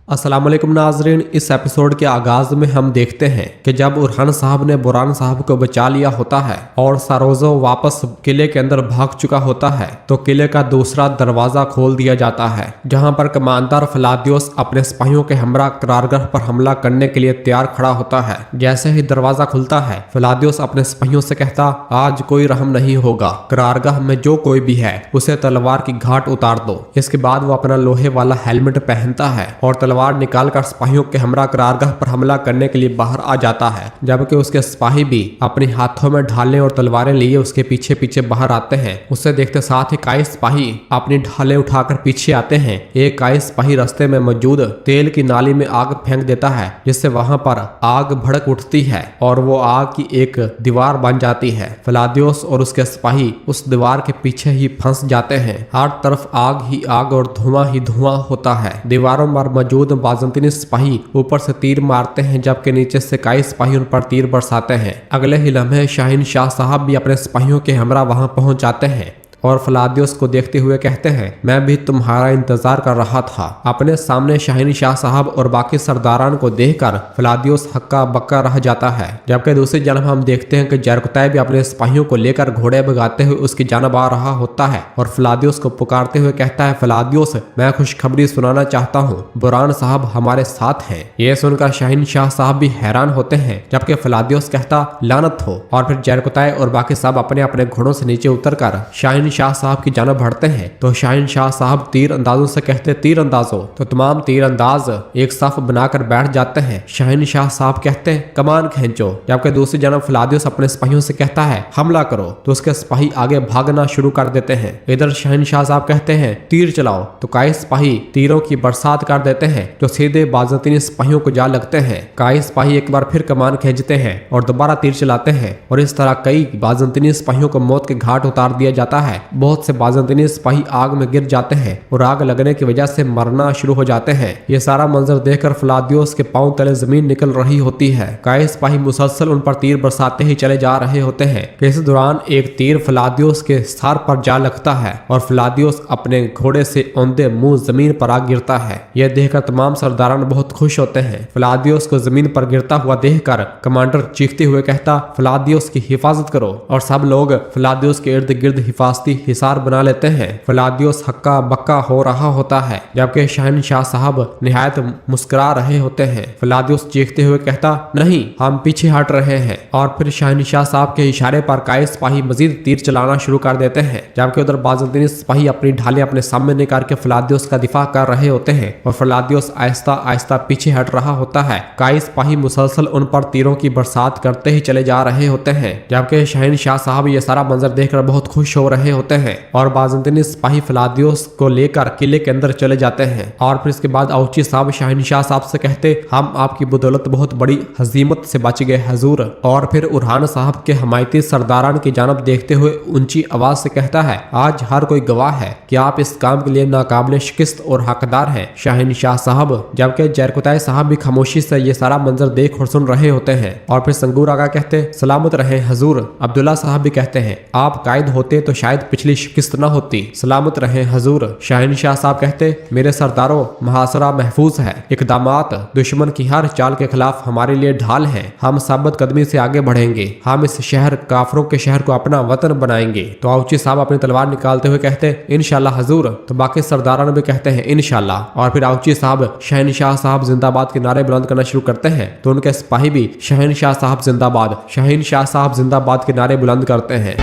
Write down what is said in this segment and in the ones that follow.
अस्सलाम वालेकुम नाजरीन। इस एपिसोड के आगाज में हम देखते हैं कि जब उरहान साहब ने बुरहान साहब को बचा लिया होता है और सारोजो वापस किले के अंदर भाग चुका होता है तो किले का दूसरा दरवाजा खोल दिया जाता है, जहां पर कमांडर फलादियोस अपने सिपाहियों के हमरा करारगाह पर हमला करने के लिए तैयार खड़ा होता है। जैसे ही दरवाजा खुलता है फलादियोस अपने सिपाहियों से कहता, आज कोई रहम नहीं होगा, करारगाह में जो कोई भी है उसे तलवार की घाट उतार दो। इसके बाद वो अपना लोहे वाला हेलमेट पहनता है और तलवार निकालकर सिपाहियों के हमरा करारगाह पर हमला करने के लिए बाहर आ जाता है, जबकि उसके सिपाही भी अपने हाथों में ढालें और तलवारें लिए उसके पीछे पीछे बाहर आते हैं। उसे देखते साथ ही कई सिपाही अपनी ढालें उठाकर पीछे आते हैं। एक कई सिपाही रास्ते में मौजूद तेल की नाली में आग फेंक देता है, जिससे वहां पर आग भड़क उठती है और वो आग की एक दीवार बन जाती है। फलादियोस और उसके सिपाही उस दीवार के पीछे ही फंस जाते हैं। हर तरफ आग ही आग और धुआं ही धुआं होता है। दीवारों पर मौजूद बाज़ंतीनी सिपाही ऊपर से तीर मारते हैं, जबकि नीचे से कई सिपाही उन पर तीर बरसाते हैं। अगले ही लम्हे शाहीन शाह साहब भी अपने सिपाहियों के हमरा वहां पहुंच जाते हैं और फलादियोस को देखते हुए कहते हैं, मैं भी तुम्हारा इंतजार कर रहा था। अपने सामने शाहीन शाह साहब और बाकी सरदारान को देखकर फलादियोस हक्का बक्का रह जाता है। जबकि दूसरी जानब हम देखते हैं कि जरकुतै भी अपने सिपाहियों को लेकर घोड़े भगाते हुए उसकी जानब आ रहा होता है और फलादियोस को पुकारते हुए कहता है, फलादियोस मैं खुशखबरी सुनाना चाहता हूँ, बुरहान साहब हमारे साथ हैं। ये सुनकर शाहीन शाह साहब भी हैरान होते हैं, जबकि फलादियोस कहता, लानत हो। और फिर जरकुतै और बाकी सब अपने अपने घोड़ों से नीचे उतरकर शाहीन शाह साहब की जानब बढ़ते हैं तो शाहीन शाह साहब तीर अंदाजों से कहते, तीर अंदाजो। तो तमाम तीर अंदाज एक सफ बनाकर बैठ जाते हैं। शाहीन शाह साहब कहते हैं, कमान खींचो। जबकि दूसरी जानब फलादियोस अपने सिपाहियों से कहता है, हमला करो। तो उसके सिपाही आगे भागना शुरू कर देते हैं। इधर शाहीन शाह साहब कहते हैं, तीर चलाओ। तो कई सिपाही तीरों की बरसात कर देते हैं जो सीधे बाज़ंतीनी सिपाहियों को जा लगते हैं। कई सिपाही एक बार फिर कमान खींचते हैं और दोबारा तीर चलाते हैं और इस तरह कई बाज़ंतीनी सिपाहियों को मौत के घाट उतार दिया जाता है। बहुत से बाज़ंतीनी सिपाही आग में गिर जाते हैं और आग लगने की वजह से मरना शुरू हो जाते हैं। ये सारा मंजर देखकर फलादियोस के पांव तले जमीन निकल रही होती है। कई सिपाही मुसलसल उन पर तीर बरसाते ही चले जा रहे होते हैं। इस दौरान एक तीर फलादियोस के सर पर जा लगता है और फलादियोस अपने घोड़े से औंधे मुंह जमीन पर आ गिरता है। यह देखकर तमाम सरदारान बहुत खुश होते हैं। फलादियोस को जमीन पर गिरता हुआ देखकर कमांडर चीखते हुए कहता, फलादियोस की हिफाजत करो। और सब लोग फलादियोस के इर्द गिर्द हिफाजती हिसार बना लेते हैं। फलादियोस हक्का बक्का हो रहा होता है, जबकि शाहीन शाह साहब निहायत मुस्कुरा रहे होते हैं। फलादियोस चीखते हुए कहता, नहीं, हम पीछे हट रहे हैं। और फिर शाहीन शाह साहब के इशारे पर कई सिपाही मजीद तीर चलाना शुरू कर देते हैं, जबकि उधर बाज़ंतीनी सिपाही अपनी ढालें अपने सामने निकाल के फलादियोस का दिफा कर रहे होते हैं और फलादियोस आहिस्ता आहिस्ता पीछे हट रहा होता है। कई सिपाही मुसलसल उन पर तीरों की बरसात करते ही चले जा रहे होते हैं, जबकि शाहीन शाह साहब ये सारा मंजर देखकर बहुत खुश हो रहे होते हैं और बाज़ंतीनी सिपाही फलादियोस को लेकर किले के अंदर चले जाते हैं। और फिर इसके बाद औची साहब शाहीन शाह साहब से कहते, हम आपकी बदौलत बहुत बड़ी हजीमत से बच गए हजूर। और फिर उरहान साहब के हमायती सरदारान की जानब देखते हुए ऊंची आवाज से कहता है, आज हर कोई गवाह है कि आप इस काम के लिए नाकाबिले शिकस्त और हकदार हैं शाहीन शाह साहब। जबकि जरकुतै साहब भी खामोशी से ये सारा मंजर देख और सुन रहे होते हैं। और फिर संगूर आगा कहते, सलामत रहे हजूर। अब्दुल्ला साहब भी कहते हैं, आप कायद होते तो शायद पिछली शिकस्त न होती, सलामत रहे हजूर। शाहीन शाह साहब कहते, मेरे सरदारों, मुहासरा महफूज है। इकदामात दुश्मन की हर चाल के खिलाफ हमारे लिए ढाल है। हम साबित कदमी से आगे बढ़ेंगे। हम इस शहर काफरों के शहर को अपना वतन बनाएंगे। तो औची साहब अपनी तलवार निकालते हुए कहते, इंशाल्लाह हजूर। तो बाकी सरदारान भी कहते हैं, इंशाल्लाह। और फिर औची साहब शाहीन शाह साहब जिंदाबाद के नारे बुलंद करना शुरू करते हैं तो उनके सिपाही भी शाहीन शाह साहब जिंदाबाद, शाहीन शाह साहब जिंदाबाद के नारे बुलंद करते हैं।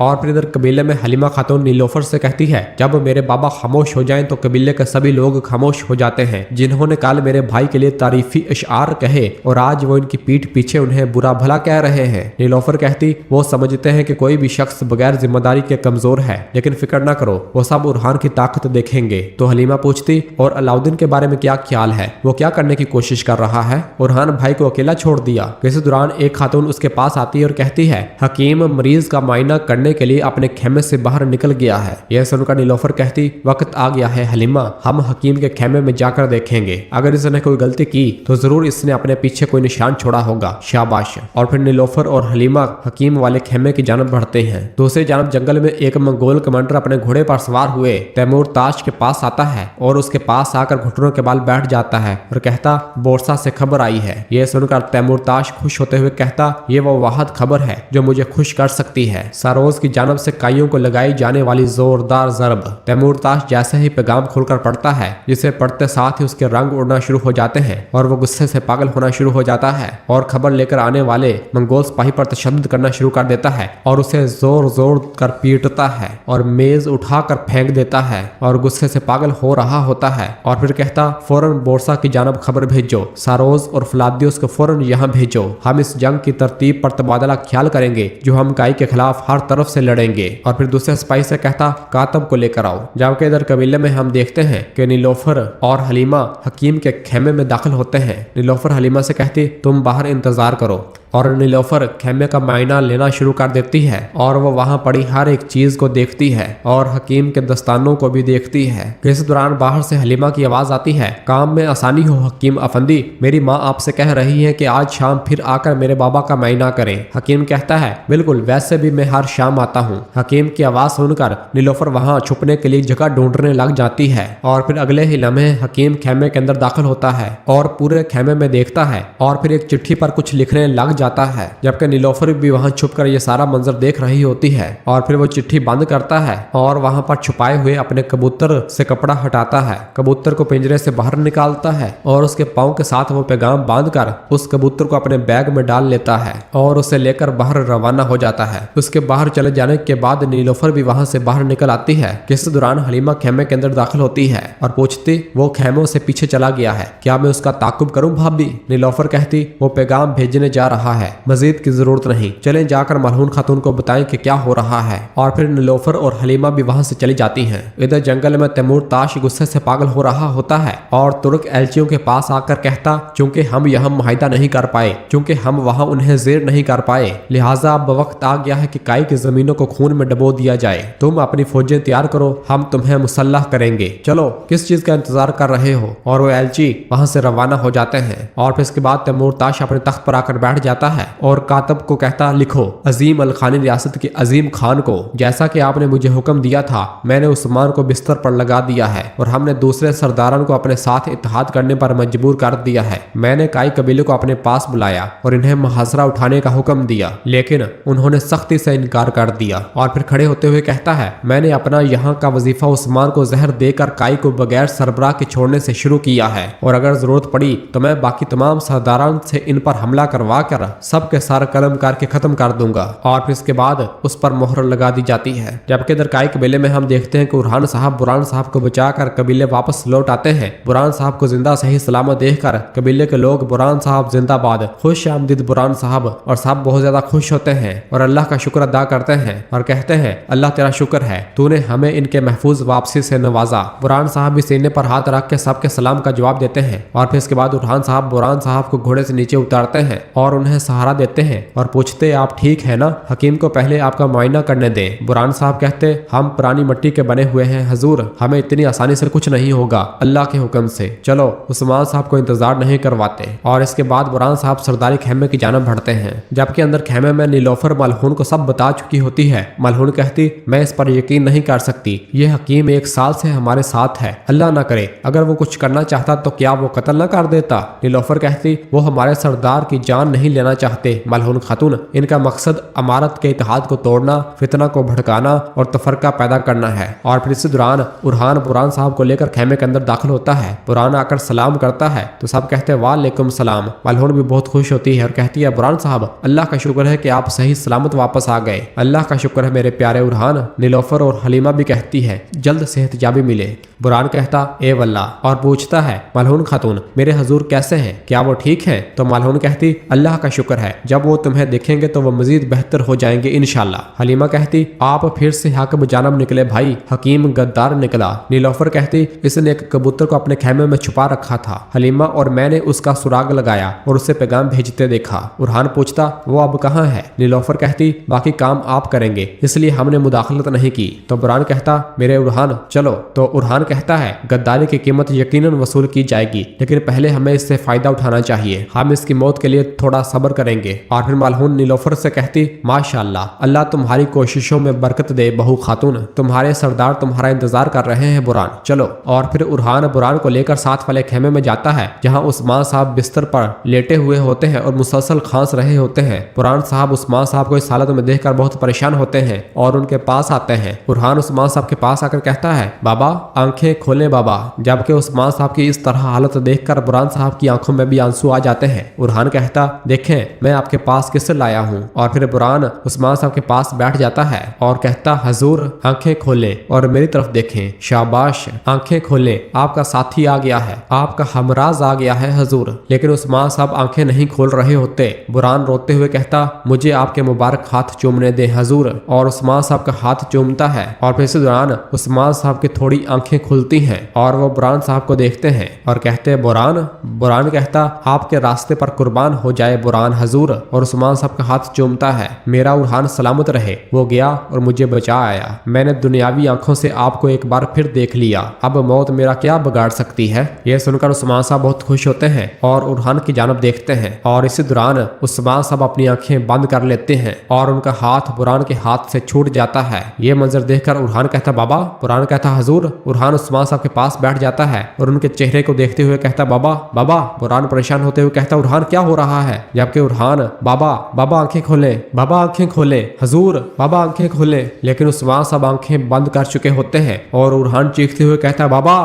और फिर इधर कबीले में हलीमा खातून नीलोफर से कहती है, जब मेरे बाबा खामोश हो जाएं तो कबीले के सभी लोग खामोश हो जाते हैं, जिन्होंने कल मेरे भाई के लिए तारीफी अशआर कहे और आज वो इनकी पीठ पीछे उन्हें बुरा भला कह रहे हैं। नीलोफर कहती, वो समझते हैं कि कोई भी शख्स बगैर जिम्मेदारी के कमजोर है, लेकिन फिक्र न करो, वो सब उरहान की ताकत देखेंगे। तो हलीमा पूछती, और अलाउद्दीन के बारे में क्या ख्याल है, वो क्या करने की कोशिश कर रहा है? उरहान भाई को अकेला छोड़ दिया। इस दौरान एक खातून उसके पास आती है और कहती है, हकीम मरीज का मायना करने करने के लिए अपने खेमे से बाहर निकल गया है। यह सुनकर नीलोफर कहती, वक्त आ गया है हलीमा, हम हकीम के खेमे में जाकर देखेंगे। अगर इसने कोई गलती की तो जरूर इसने अपने पीछे कोई निशान छोड़ा होगा। शाबाश। और फिर नीलोफर और हलीमा हकीम वाले खेमे की जानब बढ़ते हैं। दूसरी जानब जंगल में एक मंगोल कमांडर अपने घोड़े पर सवार हुए तैमूर ताश के पास आता है और उसके पास आकर घुटनों के बाल बैठ जाता है और कहता, बोरसा से खबर आई है। यह सुनकर तैमूर ताश खुश होते हुए कहता, ये वो वाहद खबर है जो मुझे खुश कर सकती है। सारोज की जानब से काइयों को लगाई जाने वाली जोरदार जरब। तैमूर ताश जैसे ही पैगाम खोलकर पढ़ता है, जिसे पढ़ते साथ ही उसके रंग उड़ना शुरू हो जाते हैं और वो गुस्से से पागल होना शुरू हो जाता है और खबर लेकर आने वाले मंगोल सिपाही पर तशद्दुद करना शुरू कर देता है और उसे जोर जोर कर पीटता है और मेज उठाकर फेंक देता है और गुस्से से पागल हो रहा होता है। और फिर कहता, फौरन बोरसा की जानब खबर भेजो, सारोज और फ्लादियोस को फौरन यहाँ भेजो। हम इस जंग की तरतीब पर तबादला ख्याल करेंगे जो हम काई के खिलाफ हर तरफ से लड़ेंगे। और फिर दूसरे सिपाही से कहता, कातब को लेकर आओ। जबकि इधर कबीले में हम देखते हैं कि नीलोफर और हलीमा हकीम के खेमे में दाखिल होते हैं। नीलोफर हलीमा से कहती, तुम बाहर इंतजार करो। और नीलोफर खेमे का मायना लेना शुरू कर देती है और वो वहां पड़ी हर एक चीज को देखती है और हकीम के दस्तानों को भी देखती है। इस दौरान बाहर से हलीमा की आवाज आती है, काम में आसानी हो हकीम अफंदी, मेरी माँ आपसे कह रही है कि आज शाम फिर आकर मेरे बाबा का मायना करें। हकीम कहता है, बिल्कुल, वैसे भी मैं हर शाम आता हूँ। हकीम की आवाज सुनकर नीलोफर वहां छुपने के लिए जगह ढूंढने लग जाती है और फिर अगले ही लम्हे हकीम खेमे के अंदर दाखिल होता है और पूरे खेमे में देखता है और फिर एक चिट्ठी पर कुछ लिखने लग जाता है। जबकि नीलोफर भी वहां छुपकर ये सारा मंजर देख रही होती है और फिर वो चिट्ठी बंद करता है और वहां पर छुपाए हुए अपने कबूतर से कपड़ा हटाता है, कबूतर को पिंजरे से बाहर निकालता है और उसके पांव के साथ वो पैगाम बांधकर उस कबूतर को अपने बैग में डाल लेता है और उसे लेकर बाहर रवाना हो जाता है। उसके बाहर चले जाने के बाद नीलोफर भी वहां से बाहर निकल आती है। इस दौरान हलीमा खेमे के अंदर दाखिल होती है और पूछती, वो खेमों से पीछे चला गया है, क्या मैं उसका ताकुब करूं भाभी? नीलोफर कहती, वो पैगाम भेजने जा रहा है, मजीद की जरूरत नहीं, चलें जाकर मलहून खातून को बताएं कि क्या हो रहा है। और फिर नीलोफर और हलीमा भी वहां से चली जाती हैं। इधर जंगल में तैमूर ताश गुस्से से पागल हो रहा होता है और तुर्क एलचियों के पास आकर कहता, चूंकि हम यहाँ मुआहिदा नहीं कर पाए, चूंकि हम वहां उन्हें जेर नहीं कर पाए, लिहाजा अब वक्त आ गया है कि काई की जमीनों को खून में डबो दिया जाए। तुम अपनी फौजें तैयार करो, हम तुम्हें मुसल्लह करेंगे। चलो, किस चीज का इंतजार कर रहे हो? और वो एलची वहां से रवाना हो जाते हैं। और फिर इसके बाद तैमूर ताश अपने तख्त पर आकर बैठ जाता है और कातब को कहता, लिखो, अजीम अल खानी रियासत के अजीम खान को, जैसा कि आपने मुझे हुक्म दिया था, मैंने उस्मान को बिस्तर पर लगा दिया है और हमने दूसरे सरदारों को अपने साथ इत्तेहाद करने पर मजबूर कर दिया है। मैंने काई कबीले को अपने पास बुलाया और इन्हें मुहासरा उठाने का हुक्म दिया, लेकिन उन्होंने सख्ती से इनकार कर दिया। और फिर खड़े होते हुए कहता है, मैंने अपना यहाँ का वजीफा उस्मान को जहर देकर काई को बगैर सरबराह के छोड़ने से शुरू किया है और अगर जरूरत पड़ी तो मैं बाकी तमाम सरदारान से इन पर हमला करवा कर सबके सार कलम करके खत्म कर दूंगा। और फिर इसके बाद उस पर मोहर लगा दी जाती है। जबकि इधर काई कबीले में हम देखते हैं कि उरहान साहब बुरान साहब को बचाकर कबीले वापस लौट आते हैं। बुरान साहब को जिंदा सही सलामत देखकर कबीले के लोग बुरान साहब जिंदाबाद, खुश आमदीद बुरान साहब, और साहब बहुत ज्यादा खुश होते हैं और अल्लाह का शुक्र अदा करते हैं और कहते हैं, अल्लाह तेरा शुक्र है, तूने हमें इनके महफूज वापसी से नवाजा। बुरान साहब भी सीने पर हाथ रख के सबके सलाम का जवाब देते हैं। और फिर इसके बाद उरहान साहब बुरान साहब को घोड़े से नीचे उतारते हैं और उन्हें सहारा देते हैं और पूछते, आप ठीक है ना? हकीम को पहले आपका मुआयना करने दें। बुरान साहब कहते, हम पुरानी मिट्टी के बने हुए हैं हजूर, हमें इतनी आसानी से कुछ नहीं होगा, अल्लाह के हुक्म से। चलो, उस्मान साहब को इंतजार नहीं करवाते। और इसके बाद बुरान साहब सरदारी खेमे की जानब बढ़ते हैं। जबकि अंदर खेमे में नीलोफर मलहून को सब बता चुकी होती है। मलहून कहती, मैं इस पर यकीन नहीं कर सकती, ये हकीम 1 साल से हमारे साथ है, अल्लाह ना करे अगर वो कुछ करना चाहता तो क्या वो कत्ल न कर देता? नीलोफर कहती, वो हमारे सरदार की जान नहीं लेना चाहते मलहून खातून, इनका मकसद अमारत के इत्तेहाद को तोड़ना, फितना को भड़काना और तफरका पैदा करना है। और फिर इसी दौरान उरहान बुरान साहब को लेकर खेमे के अंदर दाखिल होता है। बुरान आकर सलाम करता है तो सब कहते हैं, वालेकुम सलाम। मलहून भी बहुत खुश होती है और कहती है, बुरान साहब, अल्लाह का शुक्र है कि आप सही सलामत वापस आ गए। अल्लाह का शुक्र है मेरे प्यारे उरहान। नीलोफर और हलीमा भी कहती है, जल्द सेहतयाबी मिले। बुरान कहता, ए वल्लाह, और पूछता है, मलहून खातून मेरे हजूर कैसे हैं, क्या वो ठीक है? तो मलहून कहती, अल्लाह का शुक्र है, जब वो तुम्हें देखेंगे तो वो मजीद बेहतर हो जाएंगे इंशाल्लाह। हलीमा कहती, आप फिर से हक बजानब निकले भाई। हकीम गद्दार निकला। नीलोफर कहती, इसने एक कबूतर को अपने खेमे में छुपा रखा था। हलीमा, और मैंने उसका सुराग लगाया और उसे पैगाम भेजते देखा। उरहान पूछता, वो अब कहाँ है? नीलोफर कहती, बाकी काम आप करेंगे, इसलिए हमने मुदाखलत नहीं की। तो बुरहान कहता, मेरे उरहान चलो। तो उरहान कहता है, गद्दारी की कीमत यकीनन वसूल की जाएगी, लेकिन पहले हमें इससे फायदा उठाना चाहिए। हम इसकी मौत के लिए थोड़ा सब्र करेंगे। और फिर मलहून नीलोफर से कहती, माशाअल्लाह, अल्लाह तुम्हारी कोशिशों में बरकत दे बहू खातून, तुम्हारे सरदार तुम्हारा इंतजार कर रहे हैं बुरहान, चलो। और फिर उरहान बुरहान को लेकर साथ वाले खेमे में जाता है, जहाँ उस्मान साहब बिस्तर पर लेटे हुए होते हैं और मुसलसल खांस रहे होते हैं। बुरहान साहब उस्मान साहब को इस हालत में देखकर बहुत परेशान होते हैं और उनके पास आते हैं। उरहान उस्मान साहब के पास आकर कहता है, बाबा आंखें खोलें बाबा। जबकि उस्मान साहब की इस तरह हालत देखकर बुरहान साहब की आंखों में भी आंसू आ जाते हैं। उरहान कहता, देखें मैं आपके पास किससे लाया हूँ। और फिर बुरहान उस्मान साहब के पास बैठ जाता है और कहता, हजूर आंखें खोलें और मेरी तरफ देखें। शाबाश, आंखें खोलें, आपका साथी आ गया है, आपका हमराज आ गया है हजूर। लेकिन उस्मान साहब आंखें नहीं खोल रहे होते। बुरहान रोते हुए कहता, मुझे आपके मुबारक हाथ चूमने दे हजूर। और उस्मान साहब का हाथ चूमता है और फिर इसी दौरान उस्मान साहब की थोड़ी आंखें खुलती हैं और वो बुरहान साहब को देखते हैं और कहते हैं, बुरहान। बुरहान कहता, आपके रास्ते पर कुर्बान हो जाए बुरहान हजूर। और उस्मान साहब का हाथ चूमता है, मेरा उरहान सलामत रहे, वो गया और मुझे बचा आया। मैंने दुनियावी आंखों से आपको एक बार फिर देख लिया, अब मौत मेरा क्या बिगाड़ सकती है। यह सुनकर उस्मान साहब बहुत खुश होते हैं और उरहान की जानब देखते हैं। और इसी दौरान उस्मान साहब अपनी आंखें बंद कर लेते हैं और उनका हाथ बुरहान के हाथ से छूट जाता है। ये मंजर देखकर उरहान कहता, बाबा। बुरहान कहता, हजूर। उरहान उस्मान साहब के पास बैठ जाता है और उनके चेहरे को देखते हुए कहता, बाबा बाबा। बुरहान परेशान होते हुए कहता, उरहान क्या हो रहा है? जबकि उरहान, बाबा बाबा आंखें खोले, बाबा आंखें खोले, हजूर बाबा आंखें खोले। लेकिन उस्मान साहब आंखें बंद कर चुके होते हैं और उरहान चीखते हुए कहता, बाबा।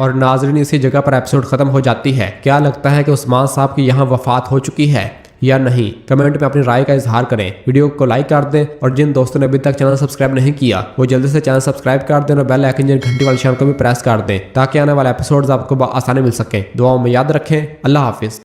और नाजरीन, इसी जगह पर एपिसोड खत्म हो जाती है। क्या लगता है कि उस्मान साहब की यहाँ वफात हो चुकी है या नहीं? कमेंट में अपनी राय का इजहार करें। वीडियो को लाइक कर दें और जिन दोस्तों ने अभी तक चैनल सब्सक्राइब नहीं किया वो जल्दी से चैनल सब्सक्राइब कर दें और बेल आइकन घंटी वाले निशान को भी प्रेस कर दें ताकि आने वाले एपिसोड्स आपको आसानी मिल सके। दुआओं में याद रखें। अल्लाह हाफिज।